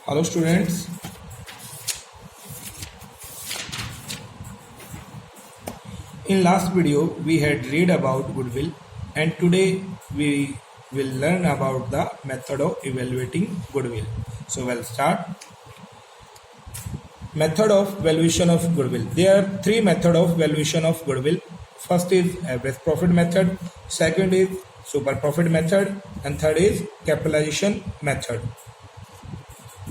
Hello students, in last video we had read about goodwill and today we will learn about the method of evaluating goodwill. So we'll start. Method of valuation of goodwill. There are three methods of valuation of goodwill. First is average profit method, second is super profit method and third is capitalization method.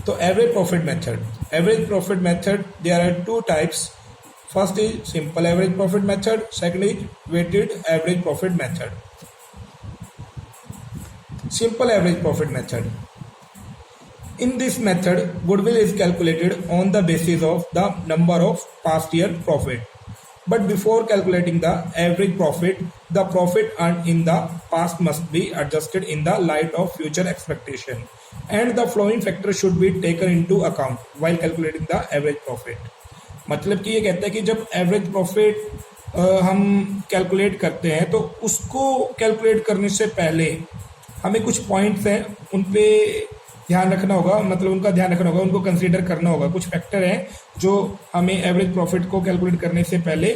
So average profit method there are two types. First is simple average profit method, second is weighted average profit method. Simple average profit method. In this method, goodwill is calculated on the basis of the number of past year profit. But before calculating the average profit, the profit earned in the past must be adjusted in the light of future expectation. And the following factor should be taken into account while calculating the average profit. मतलब कि ये कहता है कि जब average profit हम calculate करते हैं तो उसको कैलकुलेट करने से पहले हमें कुछ पॉइंट्स हैं उन पे ध्यान रखना होगा, मतलब उनका ध्यान रखना होगा, उनको कंसीडर करना होगा। कुछ फैक्टर हैं जो हमें एवरेज प्रॉफिट को कैलकुलेट करने से पहले,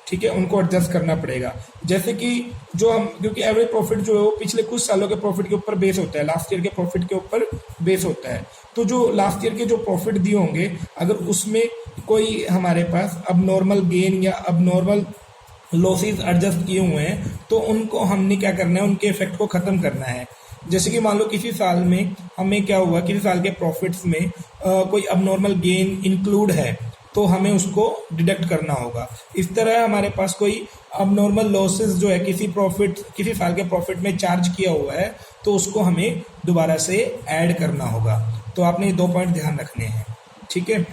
ठीक है, उनको एडजस्ट करना पड़ेगा। जैसे कि जो हम, क्योंकि एवरेज प्रॉफिट जो है वो पिछले कुछ सालों के प्रॉफिट के ऊपर बेस होता है, लास्ट ईयर के प्रॉफिट के ऊपर बेस होता है। तो जो लास्ट ईयर के जो प्रॉफिट दिए होंगे, अगर उसमें कोई हमारे पास अबनॉर्मल गेन या अबनॉर्मल लॉसेस एडजस्ट किए हुए हैं तो उनको हमने क्या करना है, उनके इफेक्ट को ख़त्म करना है। जैसे कि मान लो किसी साल में हमें क्या हुआ, किसी साल के प्रॉफिट्स में कोई अबनॉर्मल गेन इंक्लूड है तो हमें उसको डिडक्ट करना होगा। इस तरह हमारे पास कोई अबनॉर्मल लॉसेस जो है किसी साल के प्रॉफिट में चार्ज किया हुआ है तो उसको हमें दोबारा से ऐड करना होगा। तो आपने ये दो पॉइंट ध्यान रखने हैं, ठीक है।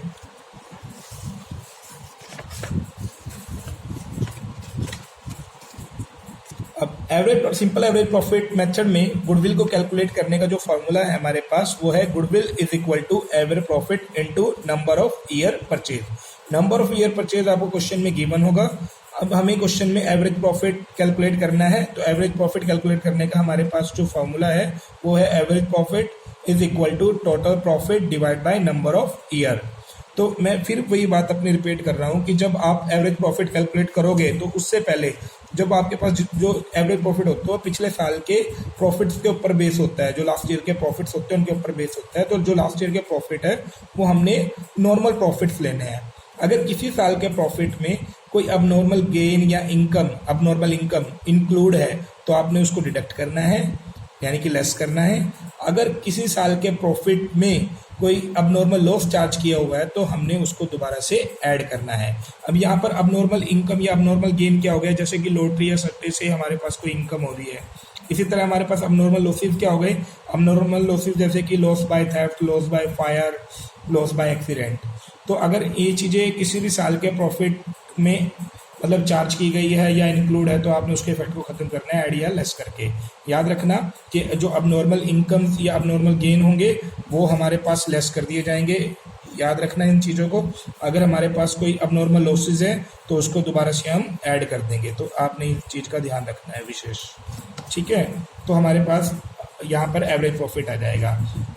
अब सिंपल एवरेज प्रॉफिट मेथड में गुडविल को कैलकुलेट करने का जो फॉर्मूला है हमारे पास वो है goodwill is equal to average profit into number of year purchase. Number of year purchase आपको क्वेश्चन में गिवन होगा। अब हमें क्वेश्चन में एवरेज प्रॉफिट कैलकुलेट करना है, तो एवरेज प्रॉफिट कैलकुलेट करने का हमारे पास जो फॉर्मूला है वो है average profit is equal to total profit divide by number of year. तो मैं फिर वही बात अपनी रिपीट कर रहा हूँ कि जब आप एवरेज प्रॉफिट कैलकुलेट करोगे तो उससे पहले जब आपके पास जो एवरेज प्रॉफिट होता है वो पिछले साल के प्रॉफिट्स के ऊपर बेस होता है, जो लास्ट ईयर के प्रॉफिट्स होते हैं उनके ऊपर बेस होता है। तो जो लास्ट ईयर के प्रॉफिट है वो हमने नॉर्मल प्रॉफिट्स लेने हैं। अगर किसी साल के प्रॉफिट में कोई अबनॉर्मल गेन या अबनॉर्मल इनकम इंक्लूड है तो आपने उसको डिडक्ट करना है, यानी कि लेस करना है। अगर किसी साल के प्रॉफिट में कोई अबनॉर्मल लॉस चार्ज किया हुआ है तो हमने उसको दोबारा से ऐड करना है। अब यहाँ पर अबनॉर्मल इनकम या अबनॉर्मल गेन क्या हो गया, जैसे कि लॉटरी या सट्टे से हमारे पास कोई इनकम हो रही है। इसी तरह हमारे पास अबनॉर्मल लॉसेस क्या हो गए, अबनॉर्मल लॉसेस जैसे कि loss by theft, loss by fire, loss by accident. तो अगर ये चीज़ें किसी भी साल के प्रॉफिट में मतलब चार्ज की गई है या इंक्लूड है तो आपने उसके इफेक्ट को खत्म करना है ऐड या लेस करके। याद रखना कि जो अबनॉर्मल इनकम या अबनॉर्मल गेन होंगे वो हमारे पास लेस कर दिए जाएंगे। याद रखना इन चीज़ों को। अगर हमारे पास कोई अबनॉर्मल लॉसेज है तो उसको दोबारा से हम ऐड कर देंगे। तो आपने इस चीज़ का ध्यान रखना है विशेष, ठीक है। तो हमारे पास यहाँ पर एवरेज प्रॉफिट आ जाएगा।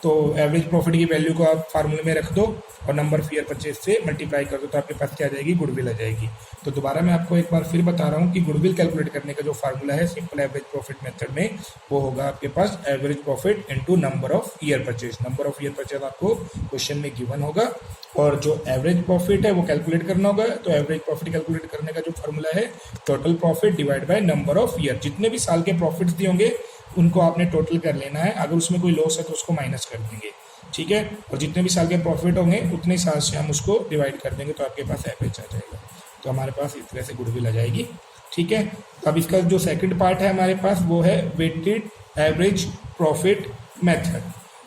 तो एवरेज प्रॉफिट की वैल्यू को आप फार्मूले में रख दो और नंबर ऑफ ईयर परचेज से मल्टीप्लाई कर दो तो आपके पास क्या आ जाएगी, गुडविल आ जाएगी। तो दोबारा मैं आपको एक बार फिर बता रहा हूँ कि गुडविल कैलकुलेट करने का जो फार्मूला है सिंपल एवरेज प्रॉफिट मेथड में वो होगा आपके पास average profit into number of year purchase. Number of year purchase आपको क्वेश्चन में गिवन होगा और जो एवरेज प्रॉफिट है वो कैलकुलेट करना होगा। तो एवरेज प्रॉफिट कैलकुलेट करने का जो फार्मूला है total profit divide by number of year. जितने भी साल के प्रॉफिट्स दिए होंगे उनको आपने टोटल कर लेना है। अगर उसमें कोई लॉस है तो उसको माइनस कर देंगे, ठीक है। और जितने भी साल के प्रॉफिट होंगे उतने साल से हम उसको डिवाइड कर देंगे तो आपके पास एवरेज आ जाएगा। तो हमारे पास इस तरह से गुडविल आ जाएगी, ठीक है। अब इसका जो सेकंड पार्ट है हमारे पास वो है वेटेड एवरेज प्रॉफिट मेथड।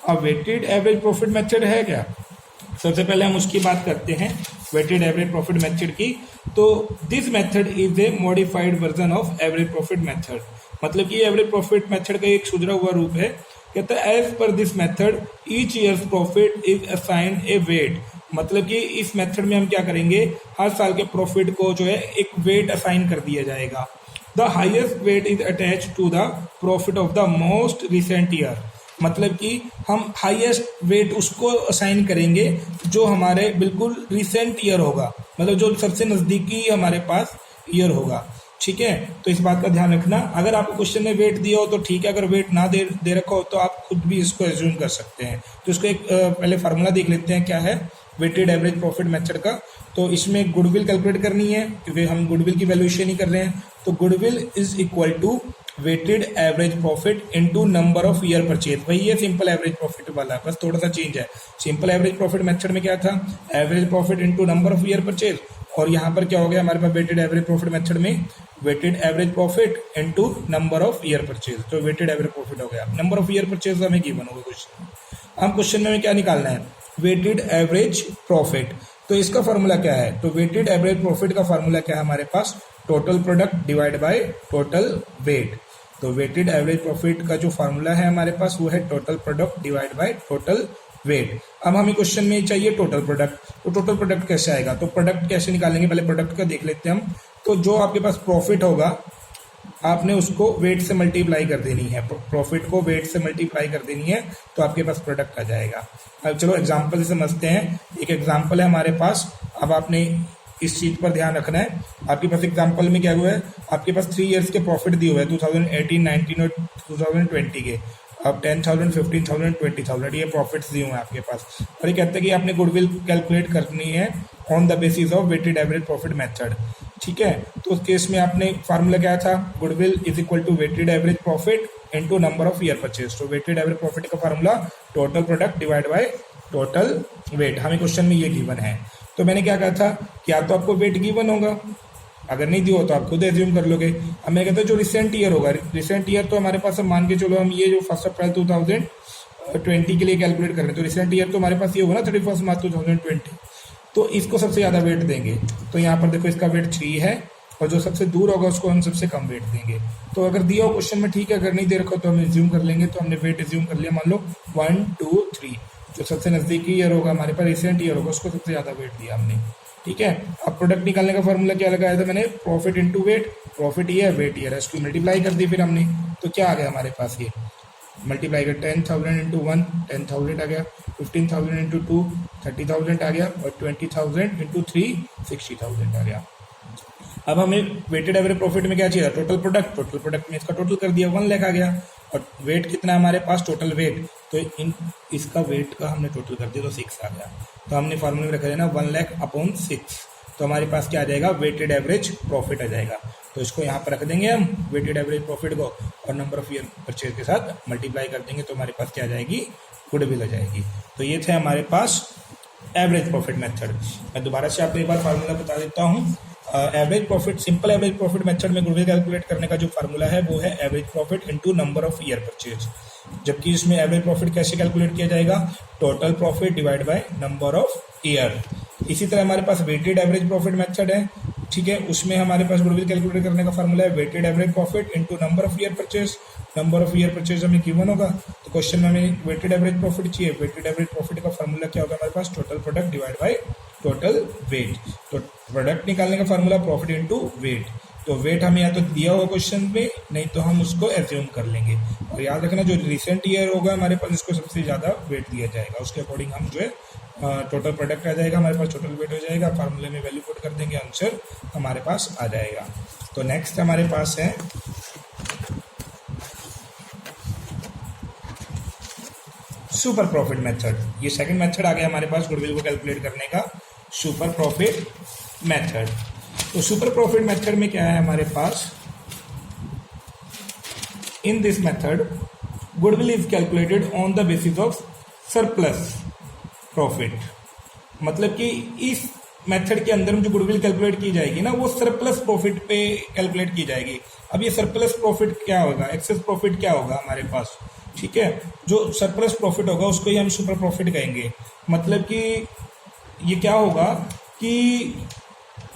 अब वेटेड एवरेज प्रॉफिट मेथड है क्या, सबसे पहले हम उसकी बात करते हैं वेटेड एवरेज प्रॉफिट मेथड की। तो this method is a modified version of average profit method. मतलब कि एवरेज प्रॉफिट मेथड का एक सुधरा हुआ रूप है। कहता है as per this method each year's profit is assigned a weight. मतलब कि इस मेथड में हम क्या करेंगे, हर साल के प्रॉफिट को जो है एक वेट असाइन कर दिया जाएगा। The highest weight is attach to the profit of the most recent year. मतलब कि हम हाईएस्ट वेट उसको असाइन करेंगे जो हमारे बिल्कुल रिसेंट ईयर होगा, मतलब जो सबसे नज़दीकी हमारे पास ईयर होगा। ठीक है, तो इस बात का ध्यान रखना। अगर आपको क्वेश्चन में वेट दिया हो तो ठीक है, अगर वेट ना दे रखा हो तो आप खुद भी इसको एज्यूम कर सकते हैं। तो इसको एक पहले फार्मूला देख लेते हैं क्या है वेटेड एवरेज प्रॉफिट मेथड का। तो इसमें गुडविल कैलकुलेट करनी है क्योंकि हम गुडविल की वैल्यूएशन ही कर रहे हैं। तो goodwill is equal to weighted average profit into number of year purchase. वही है सिंपल एवरेज प्रॉफिट वाला, बस थोड़ा सा चेंज है। सिंपल एवरेज प्रॉफिट मेथड में क्या था, average profit into number of year purchase, और यहाँ पर क्या हो गया हमारे पास वेटेड एवरेज प्रॉफिट मेथड में weighted average profit into number of year purchase. तो वेटेड एवरेज प्रॉफिट हो गया। नंबर ऑफ ईयर परचेज हमें गिवन होगा क्वेश्चन। हम क्वेश्चन में क्या निकालना है, वेटेड एवरेज प्रॉफिट। तो इसका फार्मूला क्या है, तो वेटेड एवरेज प्रॉफिट का फार्मूला क्या है हमारे पास, total product divide by total weight. तो वेटेड एवरेज प्रॉफिट का जो फार्मूला है हमारे पास वो है total product divide by total weight. अब हमें क्वेश्चन में चाहिए टोटल प्रोडक्ट, तो टोटल प्रोडक्ट कैसे आएगा, तो प्रोडक्ट कैसे निकालेंगे, पहले प्रोडक्ट का देख लेते हैं हम। तो जो आपके पास प्रॉफिट होगा आपने उसको वेट से मल्टीप्लाई कर देनी है, प्रॉफिट को वेट से मल्टीप्लाई कर देनी है, तो आपके पास प्रोडक्ट आ जाएगा। अब चलो एग्जांपल से समझते हैं। एक एग्जांपल है हमारे पास, अब आपने इस चीज पर ध्यान रखना है। आपके पास एग्जांपल में क्या हुआ है, आपके पास 3 इयर्स के प्रॉफिट दिए हुए हैं 2018, 19 और 2020 के। अब 10,000, 15,000, 20,000 ये प्रॉफिट्स दिए हुए हैं आपके पास, और ये कहते हैं कि आपने गुडविल कैलकुलेट करनी है on the basis of weighted average profit method. ठीक है, तो उस केस में आपने फार्मूला क्या था, goodwill is equal to weighted average profit into number of year purchase. तो वेटेड एवरेज प्रॉफिट का formula total product divide by total weight. हमें क्वेश्चन में ये गिवन है, तो मैंने क्या कहा था कि या तो आपको वेट गिवन होगा, अगर नहीं दिया हो तो आप खुद एज्यूम कर लोगे। अब मैं कहता हूँ जो रिसेंट ईयर होगा, रिसेंट ईयर तो हमारे पास, हम मान के चलो हम ये जो 1 अप्रैल 2020 के लिए कैलकुलेट कर रहे हैं, तो रिसेंट ईयर तो हमारे पास ये होगा ना 31 मार्च 2020, तो इसको सबसे ज़्यादा वेट देंगे। तो यहाँ पर देखो इसका वेट 3 है, और जो सबसे दूर होगा उसको हम सबसे कम वेट देंगे। तो अगर दिया हो क्वेश्चन में ठीक है, अगर नहीं दे रखा तो हम एज्यूम कर लेंगे। तो हमने वेट एज्यूम कर लिया, मान लो 1, 2, 3, जो सबसे नज़दीकी ईयर होगा हमारे पास, रिसेंट ईयर होगा, उसको सबसे ज़्यादा वेट दिया हमने। ठीक है, अब प्रोडक्ट निकालने का फॉर्मूला क्या लगाया था मैंने, प्रॉफिट इनटू वेट। प्रॉफिट ये है, वेट ये है, इसको मल्टीप्लाई कर दी फिर हमने। तो क्या आ गया हमारे पास, ये मल्टीप्लाई कर 10,000 इंटू 1 10,000 आ गया, 15,000 इंटू 2 30,000 आ गया, और 20,000 इंटू 3 60,000 आ गया। अब हमें वेटेड एवरेज प्रॉफिट में क्या चाहिए, टोटल प्रोडक्ट। टोटल प्रोडक्ट में इसका टोटल कर दिया, 1 लाख आ गया, और वेट कितना है हमारे पास, टोटल वेट। तो इसका वेट का हमने टोटल कर दिया तो 6 आ गया। तो हमने फार्मूले में रखा है ना 1 लाख अपॉन 6, तो हमारे पास क्या आ जाएगा, वेटेड एवरेज प्रॉफिट आ जाएगा। तो इसको यहाँ पर रख देंगे हम वेटेड एवरेज प्रॉफिट को, और नंबर ऑफ ईयर परचेज के साथ मल्टीप्लाई कर देंगे, तो हमारे पास क्या आ जाएगी, गुडविल आ जाएगी। तो ये थे हमारे पास एवरेज प्रॉफिट मेथड। मैं दोबारा से आपको एक बार फार्मूला बता देता हूँ। Average profit, simple average profit method में गुडविल कैलकुलेट करने का जो फार्मूला है वो है average profit into number of year purchase. जबकि इसमें एवरेज प्रॉफिट कैसे कैलकुलेट किया जाएगा, total profit divide by number of year. इसी तरह हमारे पास वेटेड एवरेज प्रॉफिट मेथड है। ठीक है, उसमें हमारे पास गुडविल कैलकुलेट करने का फार्मूला है weighted average profit into number of year purchase. Number of year purchase हमें गिवन होगा, तो क्वेश्चन में हमें वेटेड एवरेज प्रॉफिट चाहिए। वेटेड एवरेज प्रॉफिट का फार्मूला क्या होगा हमारे पास, total product divide by total weight. तो प्रोडक्ट निकालने का फार्मूला प्रॉफिट इनटू वेट। तो वेट हमें या तो दिया हुआ क्वेश्चन में, नहीं तो हम उसको एज्यूम कर लेंगे। और याद रखना जो रिसेंट ईयर होगा हमारे पास, इसको सबसे ज़्यादा वेट दिया जाएगा, उसके अकॉर्डिंग हम जो है टोटल प्रोडक्ट आ जाएगा हमारे पास, टोटल वेट हो जाएगा, फार्मूले में वैल्यू पुट कर देंगे, आंसर हमारे पास आ जाएगा। तो नेक्स्ट हमारे पास है सुपर प्रॉफिट मेथड। ये सेकंड मेथड आ गया हमारे पास गुडविल को कैलकुलेट करने का, सुपर प्रॉफिट मेथड। तो सुपर प्रॉफिट मेथड में क्या है हमारे पास, in this method goodwill is calculated on the basis of surplus profit. मतलब कि इस मेथड के अंदर में जो गुडविल कैलकुलेट की जाएगी ना, वो सरप्लस प्रॉफिट पे कैलकुलेट की जाएगी। अब ये सरप्लस प्रॉफिट क्या होगा, एक्सेस प्रॉफिट क्या होगा हमारे पास। ठीक है, जो सरप्लस प्रॉफिट होगा उसको ही हम सुपर प्रॉफिट कहेंगे। मतलब कि ये क्या होगा कि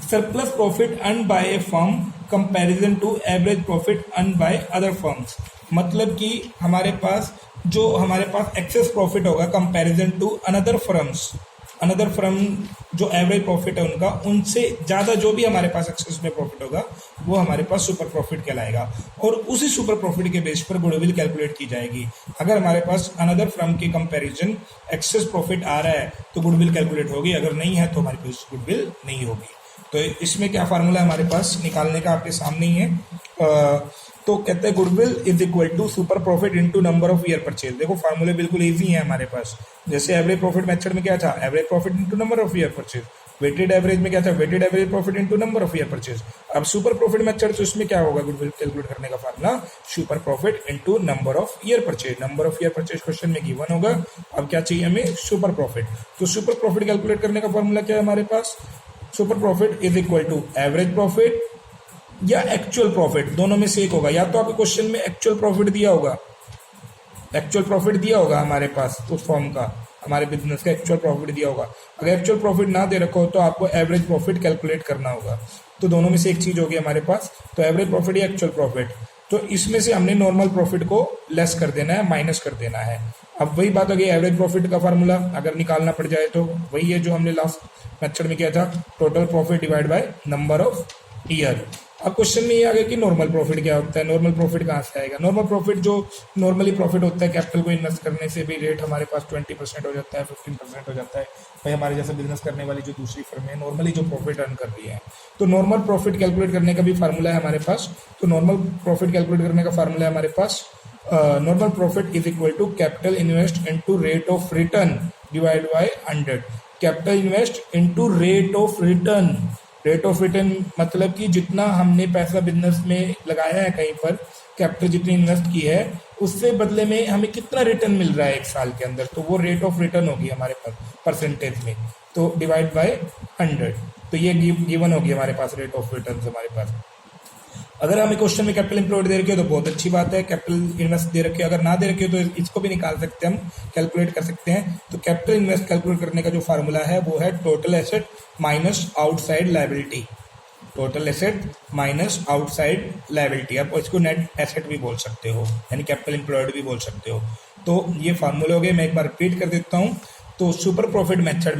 surplus profit earn by a firm comparison to average profit earn by other firms. मतलब कि हमारे पास जो एक्सेस प्रॉफिट होगा comparison to another firms, another firm जो एवरेज प्रॉफिट है उनका, उनसे ज़्यादा जो भी हमारे पास एक्सेस में प्रॉफिट होगा वो हमारे पास सुपर प्रॉफिट कहलाएगा, और उसी सुपर प्रॉफिट के बेस पर गुडविल कैलकुलेट की जाएगी। अगर हमारे पास अनदर फर्म के कंपैरिजन एक्सेस प्रॉफिट आ रहा है तो गुडविल कैलकुलेट होगी, अगर नहीं है तो हमारे पास गुडविल नहीं होगी। तो इसमें क्या फार्मूला हमारे पास निकालने का आपके सामने ही है। तो कहते हैं goodwill is equal to super profit into number of year purchase. देखो फार्मूले बिल्कुल इजी है हमारे पास। जैसे एवरेज प्रॉफिट मेथड में क्या था, average profit into number of year purchase. Weighted average में क्या था, weighted average profit into number of year purchase. अब सुपर प्रॉफिट मेथड, तो इसमें क्या होगा गुडविल कैलकुलेट करने का formula, super profit into number of year purchase. Number of year purchase question में गिवन होगा। अब क्या चाहिए हमें, सुपर प्रॉफिट। तो सुपर प्रॉफिट कैलकुलेट करने का फार्मूला क्या है हमारे पास, super profit is equal to average profit या एक्चुअल प्रॉफिट, दोनों में से एक होगा। या तो आपके क्वेश्चन में एक्चुअल प्रॉफिट दिया होगा, एक्चुअल प्रॉफिट दिया होगा हमारे पास उस फॉर्म का, हमारे बिजनेस का एक्चुअल प्रॉफिट दिया होगा। अगर एक्चुअल प्रॉफिट ना दे रखा हो तो आपको एवरेज प्रॉफिट कैलकुलेट करना होगा। तो दोनों में से एक चीज होगी हमारे पास, तो एवरेज प्रॉफिट या एक्चुअल प्रॉफिट। तो इसमें से हमने नॉर्मल प्रॉफिट को लेस कर देना है, माइनस कर देना है। अब वही बात होगी, एवरेज प्रॉफिट का फार्मूला अगर निकालना पड़ जाए तो वही है जो हमने लास्ट मेथड में किया था, total profit divide by number of year. अब क्वेश्चन में ये आ गया कि नॉर्मल प्रॉफिट क्या होता है। नॉर्मल प्रॉफिट कहाँ से आएगा, नॉर्मल प्रॉफिट जो नॉर्मली प्रॉफिट होता है कैपिटल को इन्वेस्ट करने से भी रेट हमारे पास 20% हो जाता है, 15% हो जाता है। भाई हमारे जैसे बिजनेस करने वाली जो दूसरी फर्म है नॉर्मली जो प्रॉफिट अर्न कर रही है, तो नॉर्मल प्रॉफिट कैलकुलेट करने का भी फार्मूला है हमारे पास। तो नॉर्मल प्रॉफिट कैलकुलेट करने का फार्मूला है हमारे पास, normal profit is equal to capital invest into rate of return divide by 100। Capital invest into rate of return. Rate of return मतलब कि जितना हमने पैसा बिजनेस में लगाया है, कहीं पर कैपिटल जितनी इन्वेस्ट की है उससे बदले में हमें कितना रिटर्न मिल रहा है एक साल के अंदर, तो वो रेट ऑफ रिटर्न होगी हमारे पास परसेंटेज में, तो डिवाइड बाय 100। तो ये गिवन होगी हमारे पास रेट ऑफ रिटर्न हमारे पास। अगर हमें क्वेश्चन में कैपिटल एम्प्लॉयड दे रखे हो तो बहुत अच्छी बात है, कैपिटल इन्वेस्ट दे रखे हो, अगर ना दे रखे हो तो इसको भी निकाल सकते हैं, हम कैलकुलेट कर सकते हैं। तो कैपिटल इन्वेस्ट कैलकुलेट करने का जो फार्मूला है वो है total asset minus outside liability. Total asset minus outside liability, आप इसको नेट एसेट भी बोल सकते हो, यानी कैपिटल एम्प्लॉयड भी बोल सकते हो। तो ये फार्मूले हो गए, मैं एक बार रिपीट कर देता हूँ। तो सुपर प्रॉफिट मेथड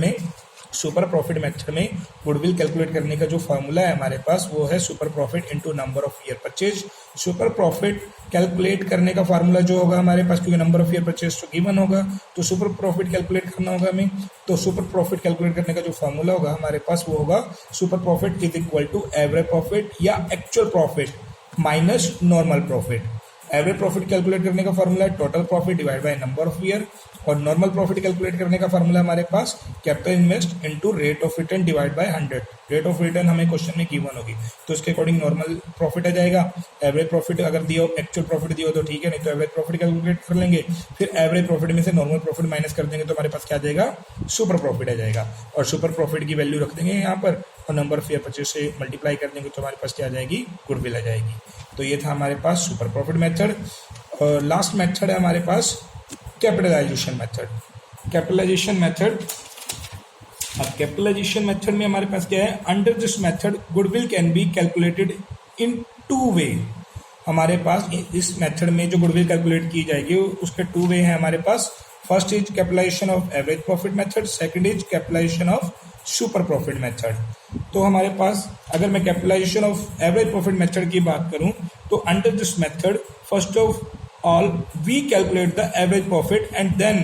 में गुडविल कैलकुलेट करने का जो फार्मूला है हमारे पास वो है super profit into number of year purchase. Super profit calculate करने का फार्मूला जो होगा हमारे पास, क्योंकि नंबर ऑफ ईयर परचेज तो गिवन होगा, तो सुपर प्रॉफिट कैलकुलेट करना होगा हमें। तो सुपर प्रॉफिट कैलकुलेट करने का जो फार्मूला होगा हमारे पास वो होगा super profit is equal to average profit या actual profit minus normal profit. Average profit calculate करने का फार्मूला है total profit divide by number of year, और नॉर्मल प्रॉफिट कैलकुलेट करने का फार्मूला हमारे पास capital invest into rate of return divide by 100। Rate of return हमें question में given होगी, तो इसके अकॉर्डिंग नॉर्मल प्रॉफिट आ जाएगा। एवरेज प्रॉफिट अगर दिया हो, एक्चुअल प्रॉफिट दिया हो तो ठीक है, नहीं तो एवरेज प्रॉफिट कैलकुलेट कर लेंगे। फिर एवरेज प्रॉफिट में से नॉर्मल प्रॉफिट माइनस कर देंगे तो हमारे पास क्या आ जाएगा, सुपर प्रॉफिट आ जाएगा। और सुपर प्रॉफिट की वैल्यू रख देंगे यहाँ पर, और नंबर ऑफ ईयर परचेज से मल्टीप्लाई कर देंगे तो हमारे पास क्या आ जाएगी, गुडविल आ जाएगी। तो ये था हमारे पास सुपर प्रॉफिट मेथड। और लास्ट मेथड है हमारे पास कैपिटलाइजेशन मेथड। कैपिटलाइजेशन मेथड, अब कैपिटलाइजेशन मेथड में हमारे पास क्या है, under this method goodwill can be calculated in 2 वे। हमारे पास इस मेथड में जो गुडविल कैलकुलेट की जाएगी उसके 2 वे हैं हमारे पास। First is capitalisation of average profit method, second is capitalisation of super profit method. तो हमारे पास अगर मैं capitalisation of average profit method की बात करूं तो under this method first of all we calculate the average profit and then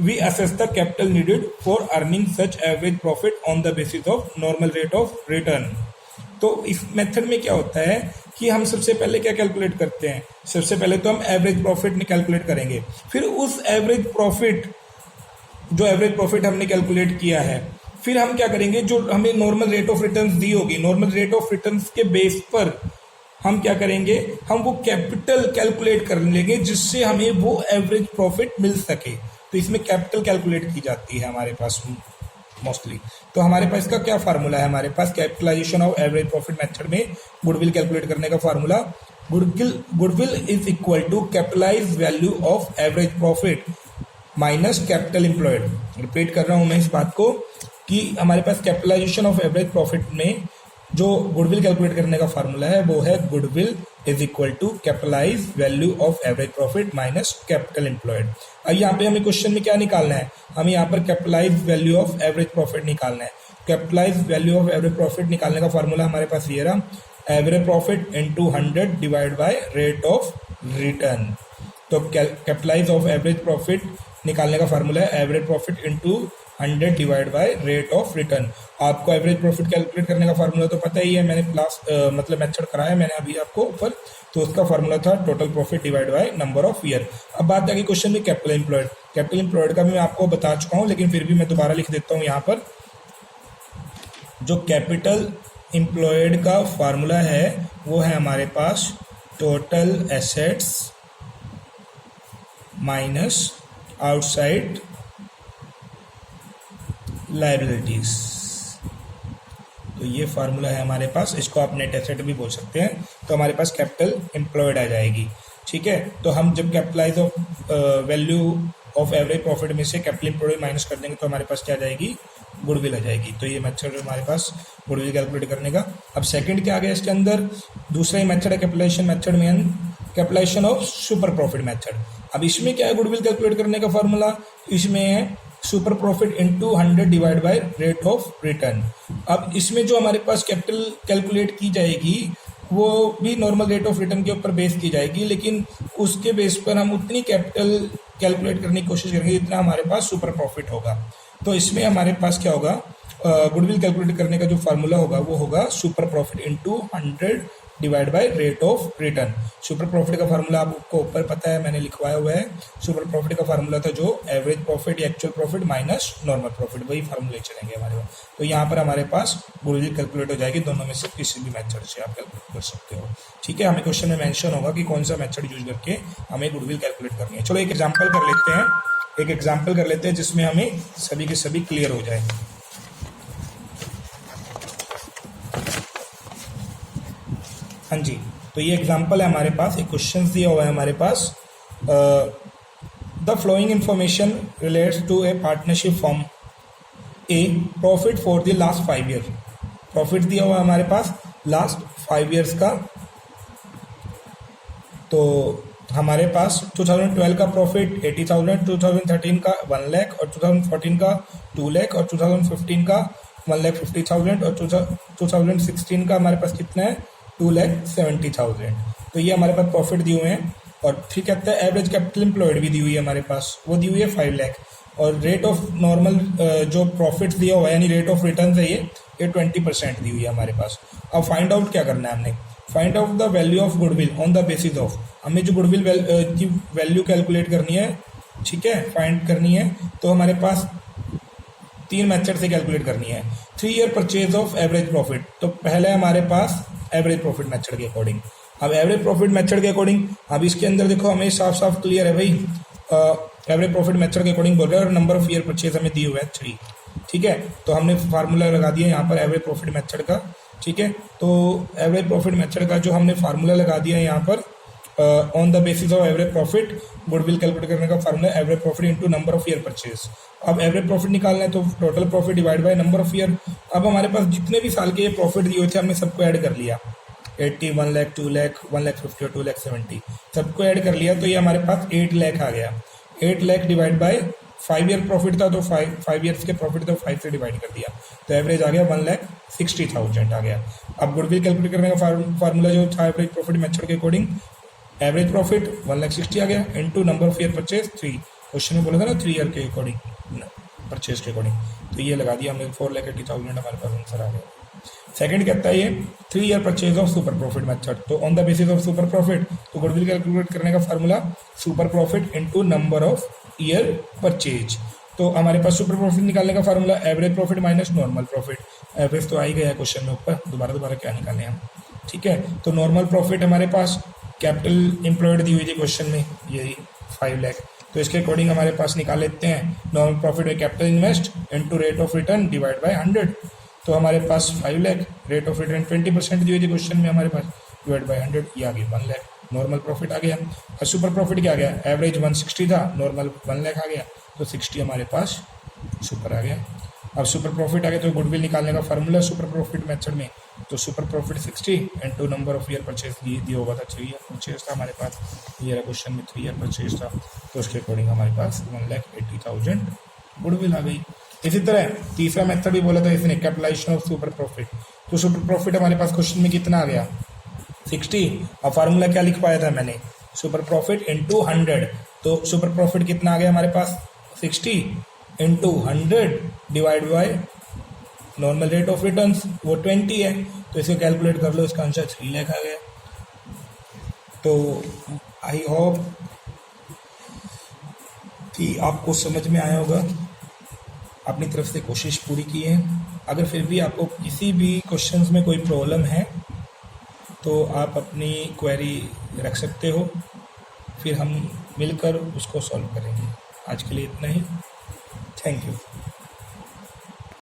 we assess the capital needed for earning such average profit on the basis of normal rate of return। तो इस method में क्या होता है कि हम सबसे पहले क्या कैलकुलेट करते हैं, सबसे पहले तो हम एवरेज प्रॉफिट कैलकुलेट करेंगे, फिर उस एवरेज प्रॉफिट हमने कैलकुलेट किया है, फिर हम क्या करेंगे, जो हमें normal rate of return the होगी, नॉर्मल रेट ऑफ रिटर्न के बेस पर हम क्या करेंगे, हम वो कैपिटल कैलकुलेट कर लेंगे जिससे हमें वो एवरेज प्रॉफिट मिल सके। तो इसमें कैपिटल कैलकुलेट की जाती है हमारे पास मोस्टली। तो हमारे पास इसका क्या फार्मूला है, हमारे पास capitalisation of average profit method में गुडविल कैलकुलेट करने का formula, goodwill is equal to capitalise value of average profit minus capital employed. Repeat कर रहा हूं मैं इस बात को कि हमारे पास कैपिटलाइजेशन ऑफ एवरेज प्रॉफिट में जो गुडविल कैलकुलेट करने का फार्मूला है वो है goodwill is equal to capitalise value of average profit minus capital employed. अब यहाँ पे हमें क्वेश्चन में क्या निकालना है, हमें यहाँ पर capitalise value of average profit निकालना है। Capitalise value of average profit निकालने का फॉर्मूला हमारे पास ये रहा, average profit into 100 divide by rate of return. तो कैपिटलाइज ऑफ एवरेज प्रॉफिट निकालने का फार्मूला है average profit into 100 divide by rate of return. आपको एवरेज प्रॉफिट कैलकुलेट करने का फार्मूला तो पता ही है, मैंने क्लास मतलब मेथड कराया मैंने अभी आपको ऊपर, तो उसका फार्मूला था total profit divide by number of year. अब बात आगे क्वेश्चन में कैपिटल एम्प्लॉयड। कैपिटल एम्प्लॉयड का भी मैं आपको बता चुका हूँ, लेकिन फिर भी मैं दोबारा लिख देता हूँ यहाँ पर। जो कैपिटल एम्प्लॉयड का फार्मूला है वो है हमारे पास total assets minus outside liabilities. तो ये फार्मूला है हमारे पास, इसको आप नेट एसेट भी बोल सकते हैं। तो हमारे पास कैपिटल एम्प्लॉयड आ जाएगी, ठीक है। तो हम जब capitalise of value of average profit में से कैपिटल एम्प्लॉयड माइनस कर देंगे तो हमारे पास क्या आ जाएगी, गुडविल आ जाएगी। तो ये मेथड हमारे पास गुडविल कैलकुलेट करने का। अब सेकंड क्या आ गया इसके अंदर, दूसरा ही मेथड है कैपिटलाइजेशन मेथड में, capitalisation of super profit method. अब इसमें क्या है गुडविल कैलकुलेट करने का फॉर्मूला, इसमें है super profit into 100 divide by rate of return. अब इसमें जो हमारे पास कैपिटल कैलकुलेट की जाएगी वो भी नॉर्मल रेट ऑफ रिटर्न के ऊपर बेस की जाएगी, लेकिन उसके बेस पर हम उतनी कैपिटल कैलकुलेट करने की कोशिश करेंगे जितना हमारे पास सुपर प्रॉफिट होगा। तो इसमें हमारे पास क्या होगा, गुडविल कैलकुलेट करने का जो फार्मूला होगा वो होगा super profit into 100 divide by rate of return. Super profit का फार्मूला आपको ऊपर पता है, मैंने लिखवाया हुआ है। सुपर प्रॉफिट का फार्मूला था जो एवरेज प्रॉफिट या actual profit minus normal profit, वही फार्मूले चलेंगे हमारे पास। तो यहाँ पर हमारे पास गुडविल कैलकुलेट हो जाएगी, दोनों में से किसी भी मेथड से आप कैलकुलेट कर सकते हो, ठीक है। हमें क्वेश्चन में मेंशन होगा कि कौन सा मेथड यूज करके हमें गुडविल कैलकुलेट करनी है। चलो एक एग्जाम्पल कर लेते हैं, एक एग्जाम्पल कर लेते हैं जिसमें हमें सभी के सभी क्लियर हो जाए। हाँ जी, तो ये एग्जाम्पल है हमारे पास, एक क्वेश्चन दिया हुआ है हमारे पास। The flowing information relates to A partnership form A profit for the last 5 year. Profit दिया हुआ है हमारे पास लास्ट 5 ईयर्स का। तो हमारे पास 2012 का प्रॉफिट 80,000, 2013 का 1 लाख और 2014 का 2 लाख और 2015 का 1,50,000 और 2016 का हमारे पास कितना है 2,70,000। तो ये हमारे पास प्रॉफिट दिए हुए हैं। और फिर कहता है एवरेज कैपिटल एम्प्लॉयड भी दी हुई है हमारे पास, वो दी हुई है 5 लाख। और रेट ऑफ नॉर्मल जो प्रॉफिट दिया हुआ है यानी रेट ऑफ रिटर्न है ये 20% दी हुई है हमारे पास। अब फाइंड आउट क्या करना है हमने, find out the value of goodwill on the basis of, हमें जो गुडविल की वैल्यू कैलकुलेट करनी है, ठीक है, फाइंड करनी है। तो हमारे पास 3 मेथड से कैलकुलेट करनी है। 3 year purchase of average profit, तो पहले हमारे पास एवरेज प्रॉफिट मेथड के अकॉर्डिंग। अब एवरेज प्रॉफिट मेथड के अकॉर्डिंग, अब इसके अंदर देखो हमें साफ साफ क्लियर है भाई, एवरेज प्रॉफिट मेथड के अकॉर्डिंग बोल रहे हैं और नंबर ऑफ ईयर परचेज हमें दी हुआ है 3, ठीक है। तो हमने फार्मूला लगा दिया यहाँ पर एवरेज प्रॉफिट मेथड का, ठीक है। तो एवरेज प्रॉफिट मेथड का जो हमने फार्मूला लगा दिया है यहाँ पर on the basis of average profit, goodwill calculate करने का formula average profit into number of year purchase. अब एवरेज प्रॉफिट निकालना है तो total profit divide by number of year. अब हमारे पास जितने भी साल के ये प्रॉफिट दिए हुए थे हमने सबको ऐड कर लिया, 80, 1 लाख, 2 लाख, 1,50,000 और 2,70,000 सबको ऐड कर लिया। तो ये हमारे पास 8 लाख आ गया। 8 lakh divide by 5 year profit था तो 5 ईयर्स के प्रॉफिट तो 5 से डिवाइड कर दिया, तो एवरेज आ गया 1,60,000 आ गया। अब गुडविल कैलकुलेट करने का फार्मूला जो था एवरेज प्रॉफिट मेथड के अकॉर्डिंग, एवरेज प्रॉफिट 1,60,000 आ गया into number of year purchase 3। Question में बोला था ना 3 ईयर के अकॉर्डिंग परचेज के अकॉर्डिंग, तो ये लगा दिया हमने 4,80,000 हमारे पास आंसर आ गया। सेकंड कहता है ये 3 year purchase of super profit method, तो on the basis of super profit, तो गुडविल कैलकुलेट करने का formula super profit into number of year purchase. तो हमारे पास सुपर प्रॉफिट निकालने का formula average profit minus normal profit. Average तो आ ही गया क्वेश्चन में ऊपर, दोबारा क्या निकालें हम, ठीक है। तो नॉर्मल प्रॉफिट हमारे पास कैपिटल एम्प्लॉयड दी हुई थी क्वेश्चन में, यही 5 लाख। तो इसके अकॉर्डिंग हमारे पास निकाल लेते हैं नॉर्मल प्रॉफिट में capital invest into rate of return divide by 100। तो हमारे पास 5 लाख, रेट ऑफ रिटर्न 20% दी हुई थी क्वेश्चन में हमारे पास, डिवाइड बाय 100, ये आ गया 1 लाख। नॉर्मल प्रॉफिट आ गया। और सुपर प्रॉफिट क्या आ गया, एवरेज 160 था, नॉर्मल 1 लाख आ गया, तो 60 हमारे पास सुपर आ गया। अब सुपर प्रॉफिट आ गया तो गुडविल निकालने का फार्मूला सुपर प्रॉफिट मेथड में, तो super profit 60 into number of year purchase दिया होगा था, 3 ईयर परचेज था हमारे पास, ये क्वेश्चन में 3 ईयर परचेज था, तो उसके अकॉर्डिंग हमारे पास 1,80,000 गुडविल आ गई। इसी तरह तीसरा मेथड भी बोला था इसने, कैपिटलाइजेशन ऑफ सुपर प्रॉफिट। तो सुपर प्रॉफिट हमारे पास क्वेश्चन में कितना आ गया 60, और फार्मूला क्या लिख पाया था मैंने, सुपर प्रॉफिट इंटू 100। तो सुपर प्रॉफिट कितना आ गया हमारे पास 60 into 100 divide by normal rate of return, वो 20 है, तो इसको कैलकुलेट कर लो, इसका आंसर 3 लाख आ गया। तो आई होप कि आपको समझ में आया होगा, अपनी तरफ से कोशिश पूरी की है। अगर फिर भी आपको किसी भी क्वेश्चंस में कोई प्रॉब्लम है तो आप अपनी क्वेरी रख सकते हो, फिर हम मिलकर उसको सॉल्व करेंगे। आज के लिए इतना ही, थैंक यू।